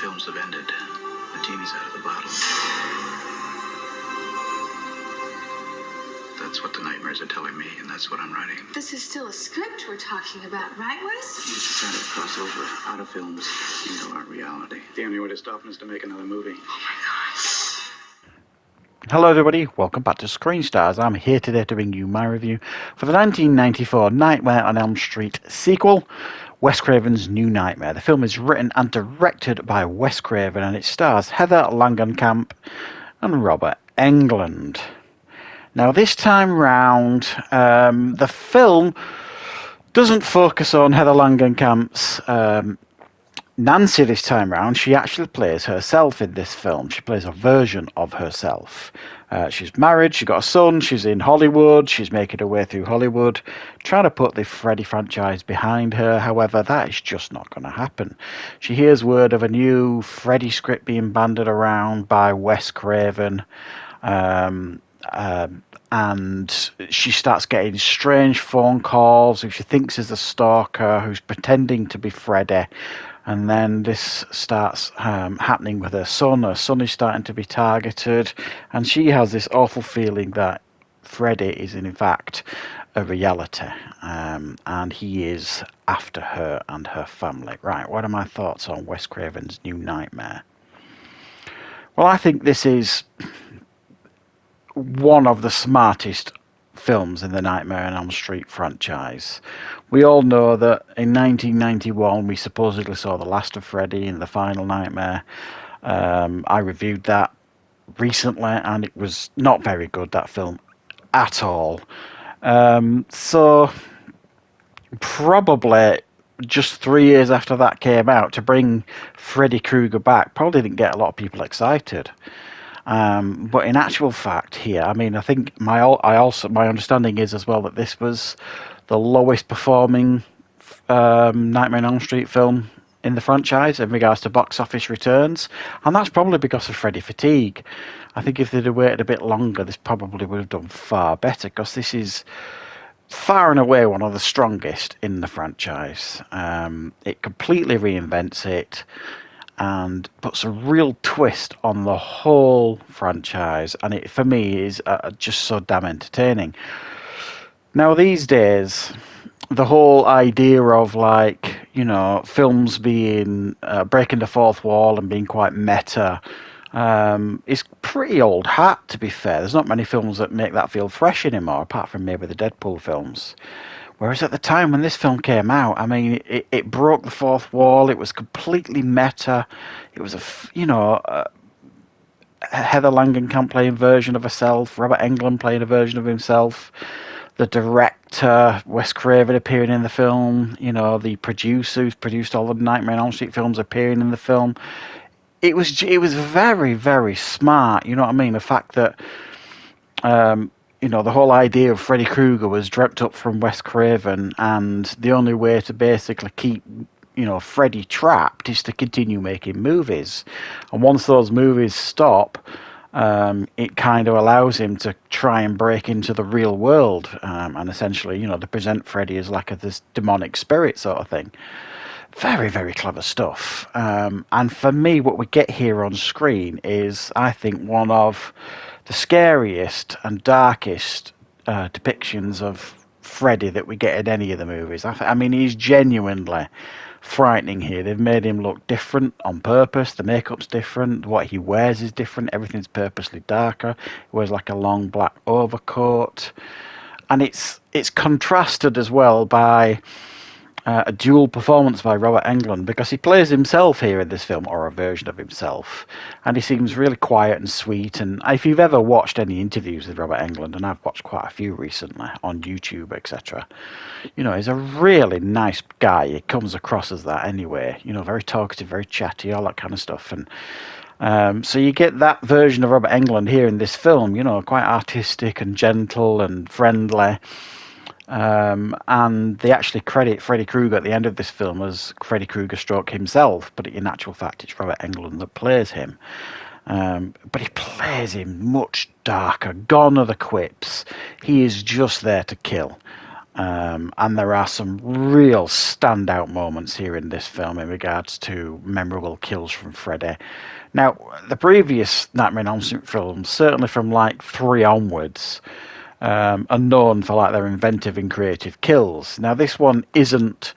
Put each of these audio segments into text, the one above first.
films have ended. The genie's out of the bottle. That's what the nightmares are telling me, and that's what I'm writing. This is still a script we're talking about, right, Wes? It's trying to cross over out of films into our reality. The only way to stop him is to make another movie. Oh my God. Hello everybody, welcome back to Screenstars. I'm here today to bring you my review for the 1994 Nightmare on Elm Street sequel, Wes Craven's New Nightmare. The film is written and directed by Wes Craven and it stars Heather Langenkamp and Robert Englund. Now this time round, the film doesn't focus on Heather Langenkamp's Nancy this time round. She actually plays herself in this film. She plays a version of herself. She's married, she's got a son, she's in Hollywood, she's making her way through Hollywood, trying to put the Freddy franchise behind her. However, that is just not going to happen. She hears word of a new Freddy script being banded around by Wes Craven. And she starts getting strange phone calls who she thinks is a stalker who's pretending to be Freddy. And then this starts happening with her son. Her son is starting to be targeted. And she has this awful feeling that Freddy is in fact a reality. And he is after her and her family. Right, what are my thoughts on Wes Craven's New Nightmare? Well, I think this is one of the smartest films in the Nightmare on Elm Street franchise. We all know that in 1991 we supposedly saw the last of Freddy in the final Nightmare. I reviewed that recently and it was not very good, that film, at all. So probably just 3 years after that came out, to bring Freddy Krueger back probably didn't get a lot of people excited. But in actual fact here, I mean, I think my understanding is as well that this was the lowest performing Nightmare on Elm Street film in the franchise in regards to box office returns, and that's probably because of Freddy fatigue. I think if they'd have waited a bit longer, this probably would have done far better, because this is far and away one of the strongest in the franchise. It completely reinvents it and puts a real twist on the whole franchise, and it for me is just so damn entertaining. Now these days, the whole idea of, like, you know, films being breaking the fourth wall and being quite meta is pretty old hat, to be fair. There's not many films that make that feel fresh anymore, apart from maybe the Deadpool films. Whereas at the time when this film came out, I mean, it broke the fourth wall. It was completely meta. It was Heather Langenkamp playing a version of herself, Robert Englund playing a version of himself, the director, Wes Craven, appearing in the film, you know, the producer who's produced all the Nightmare on Elm Street films appearing in the film. It was very, very smart, you know what I mean? The fact that you know, the whole idea of Freddy Krueger was dreamt up from Wes Craven, and the only way to basically keep, you know, Freddy trapped is to continue making movies. And once those movies stop, it kind of allows him to try and break into the real world, and essentially, you know, to present Freddy as like this demonic spirit sort of thing. Very, very clever stuff. And for me, what we get here on screen is, I think, one of the scariest and darkest depictions of Freddy that we get in any of the movies. I mean, he's genuinely frightening here. They've made him look different on purpose. The makeup's different. What he wears is different. Everything's purposely darker. He wears like a long black overcoat. And it's contrasted as well by a dual performance by Robert Englund, because he plays himself here in this film, or a version of himself, and he seems really quiet and sweet. And if you've ever watched any interviews with Robert Englund, and I've watched quite a few recently on YouTube, etc., you know, he's a really nice guy. He comes across as that anyway, you know, very talkative, very chatty, all that kind of stuff. And so you get that version of Robert Englund here in this film, you know, quite artistic and gentle and friendly. And they actually credit Freddy Krueger at the end of this film as Freddy Krueger stroke himself, but in actual fact it's Robert Englund that plays him. But he plays him much darker. Gone are the quips. He is just there to kill. And there are some real standout moments here in this film in regards to memorable kills from Freddy. Now, the previous Nightmare on Elm Street films, certainly from like 3 onwards, are known for like their inventive and creative kills. Now, this one isn't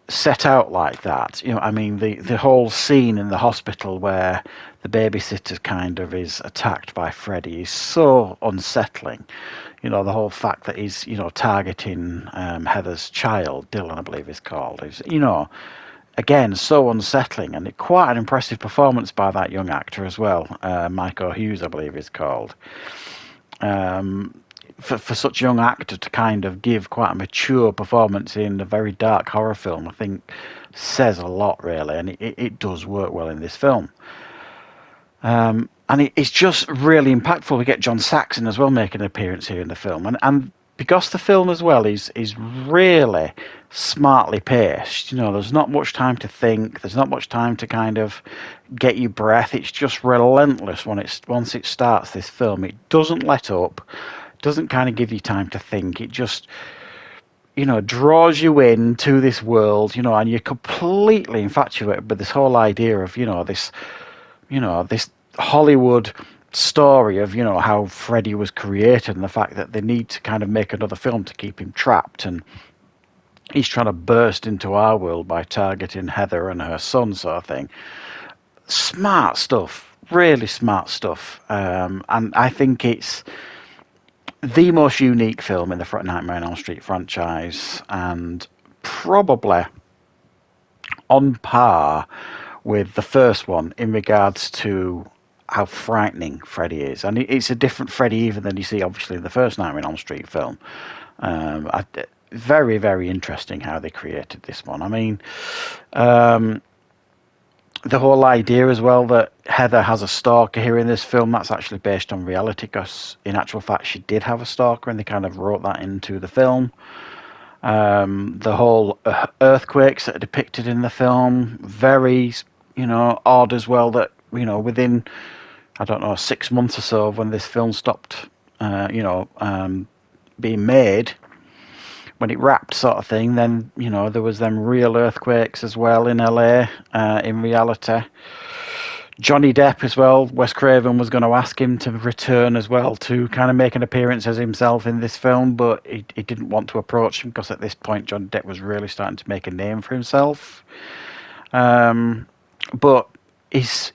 set out like that. You know, I mean, the whole scene in the hospital where the babysitter kind of is attacked by Freddy is so unsettling. You know, the whole fact that he's, you know, targeting Heather's child, Dylan, I believe is called, is, you know, again, so unsettling, and quite an impressive performance by that young actor as well. Michael Hughes, I believe is called. For such a young actor to kind of give quite a mature performance in a very dark horror film, I think says a lot, really, and it does work well in this film. And it's just really impactful. We get John Saxon as well making an appearance here in the film, and because the film as well is really smartly paced. You know, there's not much time to think. There's not much time to kind of get your breath. It's just relentless once it starts. This film, it doesn't let up. Doesn't kind of give you time to think. It just, you know, draws you into this world, you know, and you're completely infatuated with this whole idea of, this Hollywood story of, you know, how Freddy was created and the fact that they need to kind of make another film to keep him trapped, and he's trying to burst into our world by targeting Heather and her son, sort of thing. Smart stuff, really smart stuff, and I think it's the most unique film in the Nightmare on Elm Street franchise, and probably on par with the first one in regards to how frightening Freddy is. And it's a different Freddy even than you see, obviously, in the first Nightmare on Elm Street film. Very, very interesting how they created this one. I mean, the whole idea as well that Heather has a stalker here in this film, that's actually based on reality, because in actual fact she did have a stalker, and they kind of wrote that into the film. The whole earthquakes that are depicted in the film, very, odd as well, that, within, 6 months or so of when this film stopped, being made, when it wrapped, sort of thing, then, there was them real earthquakes as well in LA, in reality. Johnny Depp as well, Wes Craven was going to ask him to return as well to kind of make an appearance as himself in this film, but he didn't want to approach him because at this point Johnny Depp was really starting to make a name for himself. But it's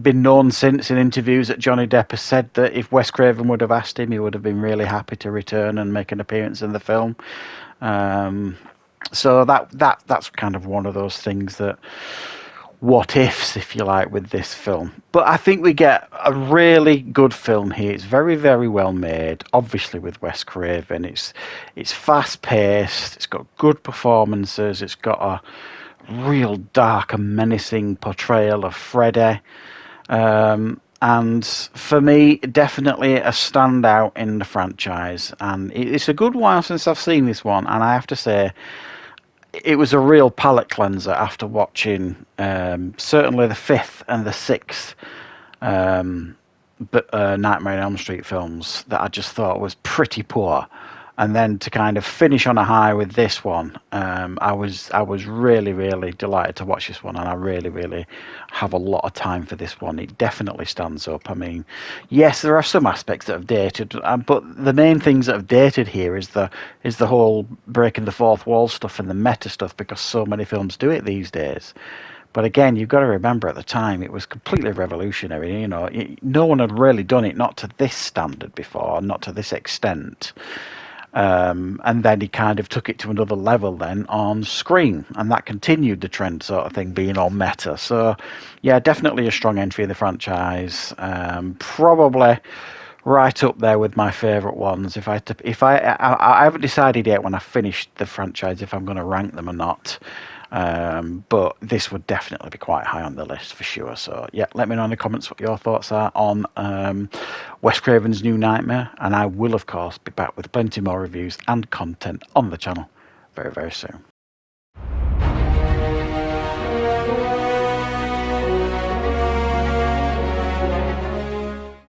been known since in interviews that Johnny Depp has said that if Wes Craven would have asked him, he would have been really happy to return and make an appearance in the film. So that's kind of one of those things that what ifs, if you like, with this film. But I think we get a really good film here. It's very, very well made, obviously with Wes Craven. It's fast paced, it's got good performances, it's got a real dark and menacing portrayal of Freddy. And for me, definitely a standout in the franchise. And it's a good while since I've seen this one, and I have to say, it was a real palate cleanser after watching certainly the 5th and the 6th Nightmare on Elm Street films that I just thought was pretty poor. And then to kind of finish on a high with this one, I was really, really delighted to watch this one, and I really, really have a lot of time for this one. It definitely stands up. I mean, yes, there are some aspects that have dated, but the main things that have dated here is the whole breaking the fourth wall stuff and the meta stuff, because so many films do it these days. But again, you've got to remember at the time it was completely revolutionary. No one had really done it, not to this standard before, not to this extent. And then he kind of took it to another level then on screen, and that continued the trend, sort of thing, being all meta. So yeah, definitely a strong entry in the franchise. Probably right up there with my favourite ones. If I haven't decided yet when I finished the franchise if I'm going to rank them or not. But this would definitely be quite high on the list for sure. So yeah, let me know in the comments what your thoughts are on Wes Craven's New Nightmare, and I will of course be back with plenty more reviews and content on the channel very, very soon.